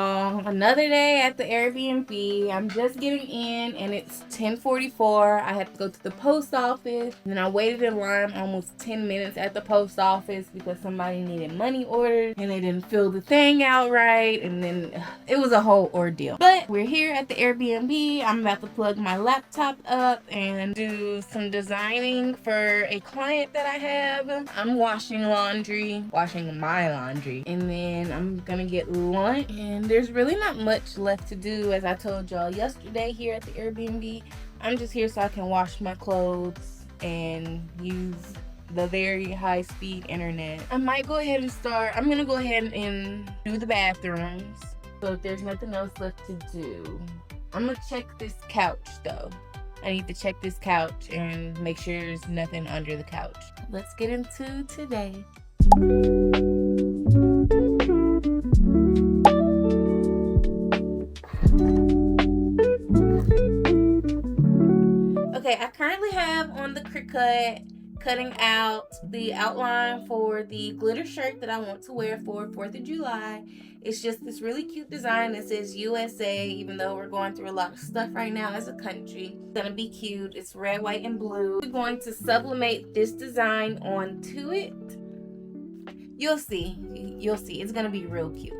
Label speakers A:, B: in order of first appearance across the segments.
A: y'all. Another day at the Airbnb. I'm just getting in and it's 10:44. I had to go to the post office and then I waited in line almost 10 minutes at the post office because somebody needed money ordered and they didn't fill the thing out right, and then it was a whole ordeal. But we're here at the Airbnb. I'm about to plug my laptop up and do some designing for a client that I have. I'm washing my laundry, and then I'm gonna get lunch. And there's really not much left to do, as I told y'all yesterday here at the Airbnb. I'm just here so I can wash my clothes and use the very high-speed internet. I'm gonna go ahead and do the bathrooms. So if there's nothing else left to do, I'm gonna check this couch though. I need to check this couch and make sure there's nothing under the couch. Let's get into today. Okay, I currently have on the Cricut cutting out the outline for the glitter shirt that I want to wear for 4th of July. It's just this really cute design that says USA, even though we're going through a lot of stuff right now as a country. It's gonna be cute. It's red, white, and blue. We're going to sublimate this design onto it. You'll see. It's gonna be real cute.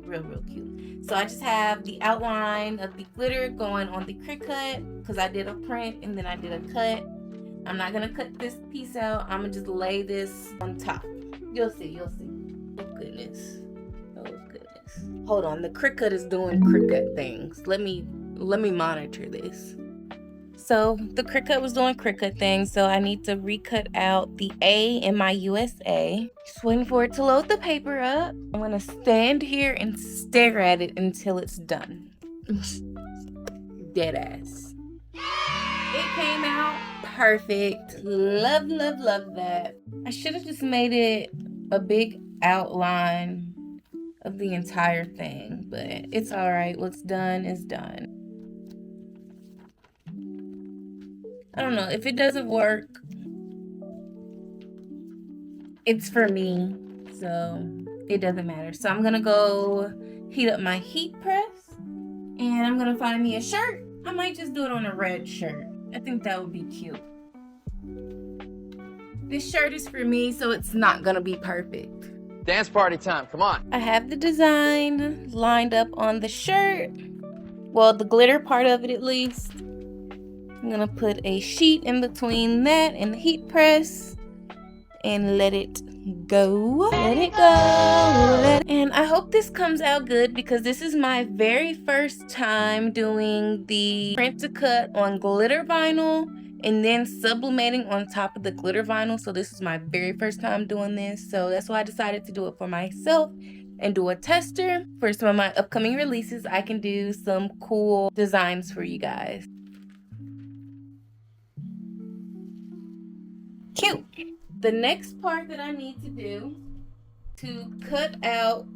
A: Real cute. So I just have the outline of the glitter going on the Cricut because I did a print and then I did a cut. I'm not gonna cut this piece out. I'm gonna just lay this on top. You'll see. Oh goodness. Hold on, the Cricut is doing Cricut things. Let me monitor this. So the Cricut was doing Cricut things, so I need to recut out the A in my USA. Just waiting for it to load the paper up. I'm gonna stand here and stare at it until it's done. Dead ass. It came out perfect. Love that. I should have just made it a big outline of the entire thing, but it's all right. What's done is done. I don't know, if it doesn't work, it's for me, so it doesn't matter. So I'm gonna go heat up my heat press and I'm gonna find me a shirt. I might just do it on a red shirt. I think that would be cute. This shirt is for me, so it's not gonna be perfect.
B: Dance party time, come on.
A: I have the design lined up on the shirt. Well, the glitter part of it at least. I'm gonna put a sheet in between that and the heat press and let it go. And I hope this comes out good because this is my very first time doing the print to cut on glitter vinyl and then sublimating on top of the glitter vinyl. So this is my very first time doing this. So that's why I decided to do it for myself and do a tester. For some of my upcoming releases, I can do some cool designs for you guys. Cute. The next part that I need to do to cut out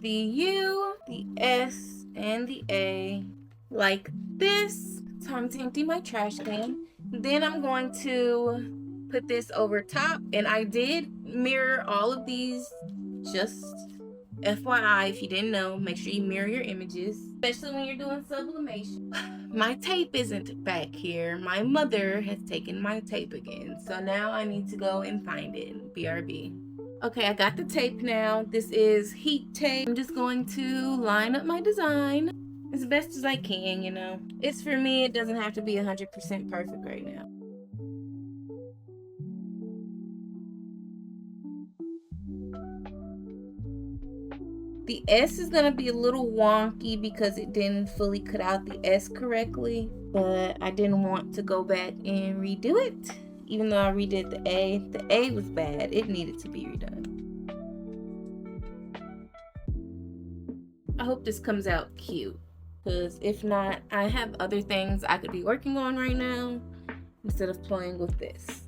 A: the U, the S, and the A like this. Time to empty my trash can. Then I'm going to put this over top, and I did mirror all of these. Just FYI, if you didn't know, make sure you mirror your images, especially when you're doing sublimation. My tape isn't back here. My mother has taken my tape again, so now I need to go and find it. BRB. Okay, I got the tape now. This is heat tape. I'm just going to line up my design as best as I can, you know. It's for me. It doesn't have to be 100% perfect right now. The S is going to be a little wonky because it didn't fully cut out the S correctly, but I didn't want to go back and redo it. Even though I redid the A was bad. It needed to be redone. I hope this comes out cute, because if not, I have other things I could be working on right now instead of playing with this.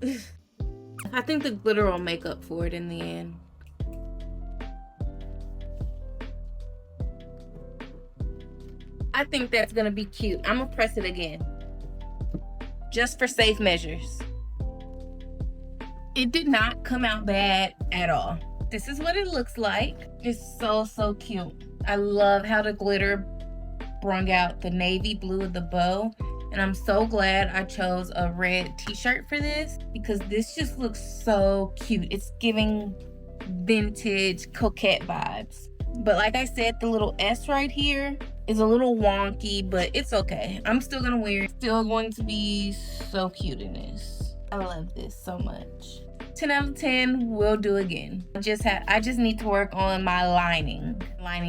A: I think the glitter will make up for it in the end. I think that's gonna be cute. I'm gonna press it again, just for safe measures. It did not come out bad at all. This is what it looks like. It's so cute. I love how the glitter brought out the navy blue of the bow. And I'm so glad I chose a red t-shirt for this because this just looks so cute. It's giving vintage coquette vibes. But like I said, the little S right here is a little wonky, but it's okay. I'm still gonna wear it. Still going to be so cute in this. I love this so much. 10 out of 10 will do again. I just need to work on my lining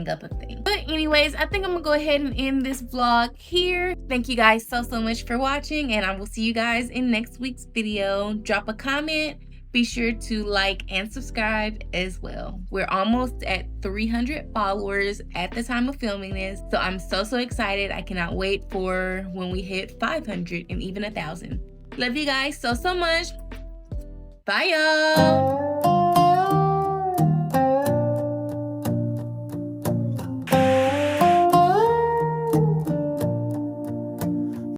A: up of things. But anyways, I think I'm gonna go ahead and end this vlog here. Thank you guys so much for watching, and I will see you guys in next week's video. Drop a comment. Be sure to like and subscribe as well. We're almost at 300 followers at the time of filming this, so I'm so excited. I cannot wait for when we hit 500 and even 1,000. Love you guys so much. Bye, y'all.